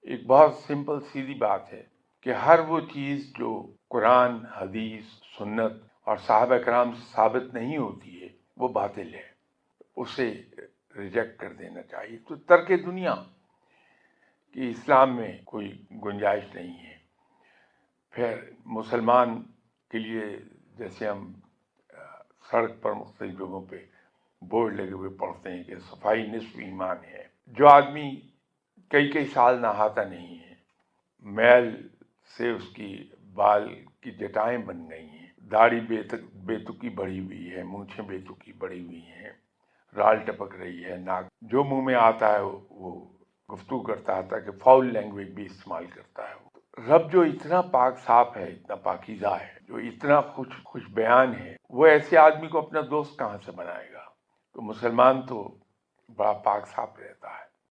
एक बहुत सिंपल सीधी बात है कि हर वो चीज़ जो कुरान, हदीस, सुन्नत और साहबा कराम से साबित नहीं होती है वो बातिल है, उसे रिजेक्ट कर देना चाहिए। तो तर्क दुनिया कि इस्लाम में कोई गुंजाइश नहीं है। फिर मुसलमान के लिए जैसे हम सड़क पर मुख्तलिफ जगहों पे बोर्ड लगे हुए पढ़ते हैं कि सफाई निस्फ ईमान है। जो आदमी कई कई साल नहाता नहीं है, मैल से उसकी बाल की जटाएं बन गई हैं, दाढ़ी बेतुकी बढ़ी हुई है, मूछें बेतुकी बढ़ी हुई हैं, राल टपक रही है, नाक जो मुंह में आता है वो गुफ्तगू करता है, ताकि फाउल लैंग्वेज भी इस्तेमाल करता है। रब जो इतना पाक साफ है, इतना पाकीज़ा है, जो इतना खुश बयान है, वो ऐसे आदमी को अपना दोस्त कहाँ से बनाएगा। तो मुसलमान तो बड़ा पाक साफ रहता है।